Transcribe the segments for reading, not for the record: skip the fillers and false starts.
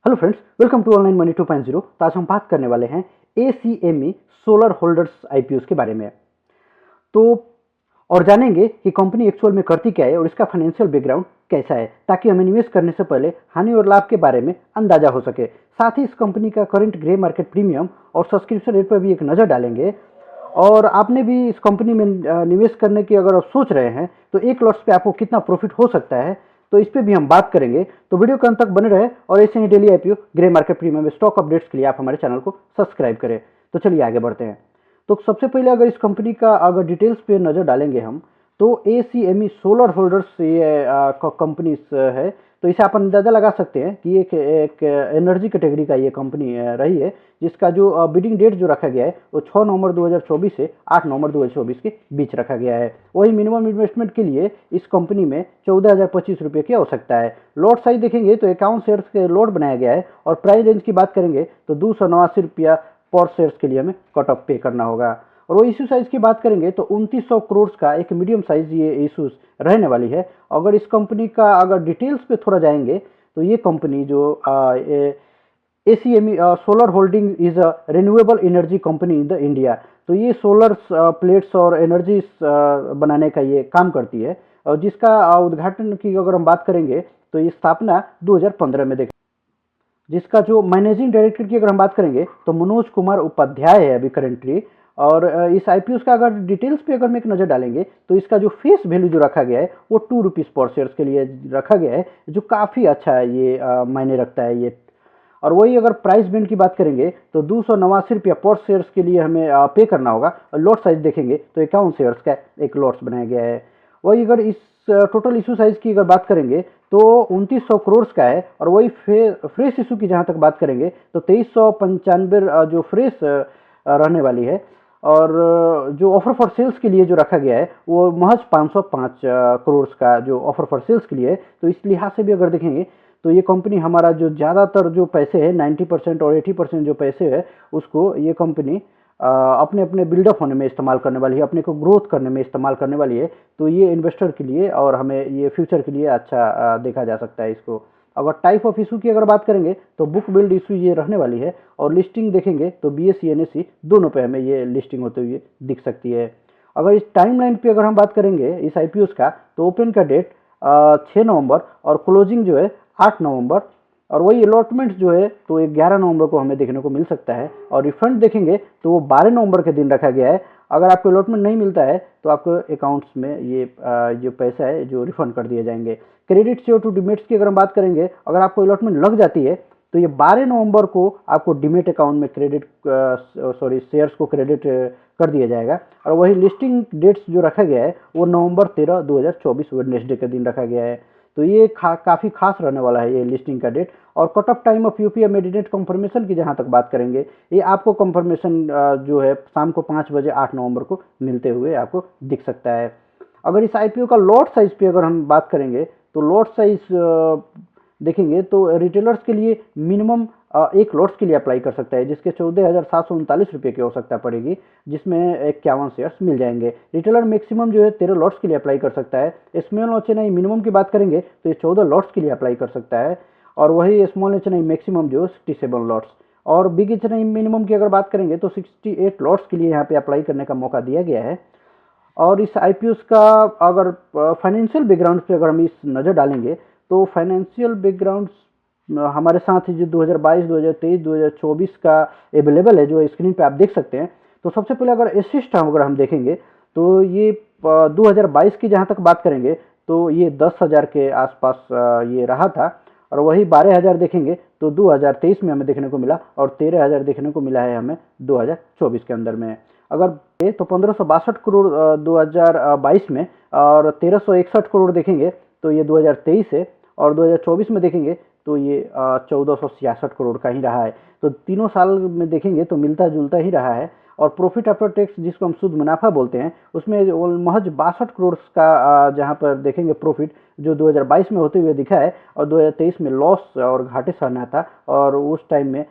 Hello friends, welcome to online money 2.0। तो आज हम बात करने वाले हैं ACME सोलर होल्डर्स IPOs के बारे में। तो और जानेंगे कि कंपनी एक्चुअल में करती क्या है और इसका फाइनेंशियल बैकग्राउंड कैसा है, ताकि हमें निवेश करने से पहले हानि और लाभ के बारे में अंदाजा हो सके। साथ ही इस कंपनी का करंट ग्रे मार्केट प्रीमियम और सब्सक्रिप्शन रेट पर भी एक नज़र डालेंगे। और आपने भी इस कंपनी में निवेश करने की अगर आप सोच रहे हैं तो एक लॉट्स पे आपको कितना प्रॉफिट हो सकता है, तो इस पे भी हम बात करेंगे। तो वीडियो के अंत तक बने रहे और ऐसे ही daily IPO grey market premium stock updates के लिए आप हमारे चैनल को सब्सक्राइब करें। तो चलिए आगे बढ़ते हैं। तो सबसे पहले अगर इस कंपनी का अगर डिटेल्स पे नज़र डालेंगे हम, तो ACME सोलर होल्डर्स ये कंपनी है। तो इसे आप अंदाज़ा लगा सकते हैं कि एक एनर्जी कैटेगरी का ये कंपनी रही है, जिसका जो बिडिंग डेट जो रखा गया है वो 6 नवंबर 2024 से 8 नवंबर 2024 के बीच रखा गया है। वही मिनिमम इन्वेस्टमेंट के लिए इस कंपनी में 14,025 रुपये की आवश्यकता है। लॉट साइज देखेंगे तो 51 शेयर्स के लॉट बनाया गया है और प्राइस रेंज की बात करेंगे तो 289 रुपया पर शेयर्स के लिए हमें कट ऑफ पे करना होगा। और वो इशू साइज की बात करेंगे तो 2900 करोड़ का एक मीडियम साइज ये इशूज रहने वाली है। अगर इस कंपनी का अगर डिटेल्स पे थोड़ा जाएंगे तो ये कंपनी जो ACME solar holding is a renewable energy company in the India. तो ये सोलर प्लेट्स और एनर्जी बनाने का ये काम करती है। और जिसका उद्घाटन की अगर हम बात करेंगे तो ये स्थापना 2015 में देखा। जिसका जो मैनेजिंग डायरेक्टर की अगर हम बात करेंगे तो मनोज कुमार उपाध्याय है अभी करेंटली। और इस IPOs का अगर डिटेल्स पे अगर हम एक नज़र डालेंगे तो इसका जो फेस वैल्यू जो रखा गया है वो 2 रुपीज़ पर शेयर्स के लिए रखा गया है, जो काफ़ी अच्छा है, ये मायने रखता है ये। और वही अगर प्राइस बैंड की बात करेंगे तो 289 रुपया पर शेयर्स के लिए हमें पे करना होगा। और लॉट साइज देखेंगे तो 51 शेयर्स का एक लॉट्स बनाया गया है। वही अगर इस टोटल इशू साइज की अगर बात करेंगे तो 2900 करोड़ का है। और वही फ्रेश इशू की जहाँ तक बात करेंगे तो 2395 जो फ्रेश रहने वाली है। और जो ऑफर फॉर सेल्स के लिए जो रखा गया है वो महज 505 करोड़ का जो ऑफर फॉर सेल्स के लिए है। तो इस लिहाज से भी अगर देखेंगे तो ये कंपनी हमारा जो ज़्यादातर जो पैसे है 90% और 80% जो पैसे है उसको ये कंपनी अपने अपने बिल्डअप होने में इस्तेमाल करने वाली है, अपने को ग्रोथ करने में इस्तेमाल करने वाली है। तो ये इन्वेस्टर के लिए और हमें ये फ्यूचर के लिए अच्छा देखा जा सकता है इसको। अगर टाइप ऑफ इशू की अगर बात करेंगे तो बुक बिल्ड इशू ये रहने वाली है। और लिस्टिंग देखेंगे तो BSE NSE दोनों पे हमें ये लिस्टिंग होते हुए दिख सकती है। अगर इस टाइमलाइन पे अगर हम बात करेंगे इस IPOs का तो ओपन का डेट 6 नवंबर और क्लोजिंग जो है 8 नवंबर। और वही अलॉटमेंट जो है तो 11 नवंबर को हमें देखने को मिल सकता है। और रिफंड देखेंगे तो वो 12 नवंबर के दिन रखा गया है। अगर आपको अलॉटमेंट नहीं मिलता है तो आपको अकाउंट्स में ये जो पैसा है जो रिफंड कर दिए जाएंगे। क्रेडिट शेयर टू डिमेट्स की अगर हम बात करेंगे, अगर आपको अलॉटमेंट लग जाती है तो ये 12 नवंबर को आपको डिमेट अकाउंट में शेयर्स को क्रेडिट कर दिया जाएगा। और वही लिस्टिंग डेट्स जो रखा गया है वो नवंबर 13 2024 वेडनेसडे के दिन रखा गया है। तो ये काफ़ी खास रहने वाला है ये लिस्टिंग का डेट। और cut off time of UPI mandate confirmation की जहाँ तक बात करेंगे, ये आपको कंफर्मेशन जो है शाम को 5 बजे 8 नवंबर को मिलते हुए आपको दिख सकता है। अगर इस IPO का लॉट साइज पे अगर हम बात करेंगे तो लॉट साइज देखेंगे तो रिटेलर्स के लिए मिनिमम एक लॉट्स के लिए अप्लाई कर सकता है, जिसके 14,739 रुपये की आवश्यकता पड़ेगी, जिसमें 51 शेयर्स मिल जाएंगे। रिटेलर मैक्सिमम जो है 13 लॉट्स के लिए अप्लाई कर सकता है। स्मॉल HNI मिनिमम की बात करेंगे तो ये 14 लॉट्स के लिए अप्लाई कर सकता है। और वही स्मॉल HNI मैक्सिमम जो 67 लॉट्स। और बिग HNI मिनिमम की अगर बात करेंगे तो 68 लॉट्स के लिए यहाँ पे अप्लाई करने का मौका दिया गया है। और इस IPOs का अगर फाइनेंशियल बैकग्राउंड पे अगर हम इस नज़र डालेंगे तो फाइनेंशियल बैकग्राउंड हमारे साथ ही जो 2022, 2023, 2024 का अवेलेबल है, जो स्क्रीन पे आप देख सकते हैं। तो सबसे पहले अगर एसिस्ट अगर हम देखेंगे तो ये 2022 की जहाँ तक बात करेंगे तो ये 10,000 के आसपास ये रहा था। और वही 12,000 देखेंगे तो 2023 में हमें देखने को मिला और 13,000 देखने को मिला है हमें 2024 के अंदर में। अगर तो 1562 करोड़ 2022 में और 1361 करोड़ देखेंगे तो ये 2023 है। और 2024 में देखेंगे तो ये 1466 करोड़ का ही रहा है। तो तीनों साल में देखेंगे तो मिलता जुलता ही रहा है। और प्रॉफिट आफ्टर टैक्स जिसको हम शुद्ध मुनाफा बोलते हैं उसमें महज 62 करोड़ का जहां पर देखेंगे प्रॉफिट जो 2022 में होते हुए दिखा है। और 2023 में लॉस और घाटे सहना था और उस टाइम में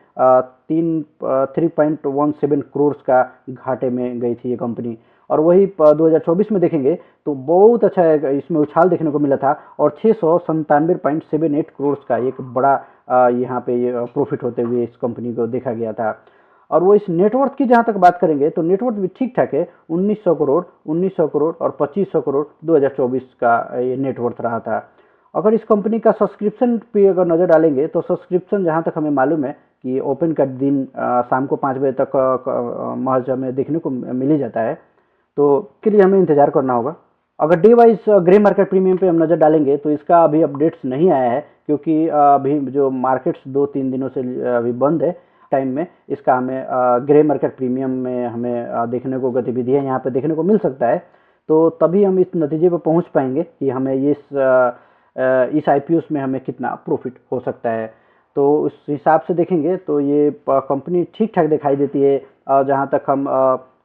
3.17 करोड़ का घाटे में गई थी ये कंपनी। और वही 2024 में देखेंगे तो बहुत अच्छा इसमें उछाल देखने को मिला था और 697.78 करोड़ का एक बड़ा यहाँ पे ये प्रॉफिट होते हुए इस कंपनी को देखा गया था। और वो इस नेटवर्थ की जहाँ तक बात करेंगे तो नेटवर्थ भी ठीक ठाक है, 1900 करोड़ और 2500 करोड़ 2024 का ये नेटवर्थ रहा था। अगर इस कंपनी का सब्सक्रिप्शन पे अगर नज़र डालेंगे तो सब्सक्रिप्शन जहाँ तक हमें मालूम है कि ओपन का दिन शाम को 5 बजे तक महज हमें देखने को मिल ही जाता है, तो के लिए हमें इंतज़ार करना होगा। अगर day wise grey market premium पे हम नज़र डालेंगे तो इसका अभी अपडेट्स नहीं आया है, क्योंकि अभी जो मार्केट्स 2-3 दिनों से अभी बंद है टाइम में, इसका हमें ग्रे मार्केट प्रीमियम में हमें देखने को गतिविधियाँ यहाँ पे देखने को मिल सकता है। तो तभी हम इस नतीजे पर पहुँच पाएंगे कि हमें इस आईपीओ में हमें कितना प्रॉफिट हो सकता है। तो उस हिसाब से देखेंगे तो ये कंपनी ठीक ठाक दिखाई देती है। जहाँ तक हम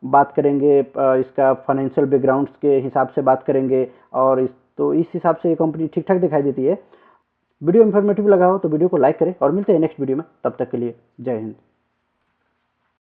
बात करेंगे इसका फाइनेंशियल बैकग्राउंड्स के हिसाब से बात करेंगे और इस हिसाब से ये कंपनी ठीक ठाक दिखाई देती है। वीडियो इन्फॉर्मेटिव लगा हो तो वीडियो को लाइक करें और मिलते हैं नेक्स्ट वीडियो में, तब तक के लिए जय हिंद।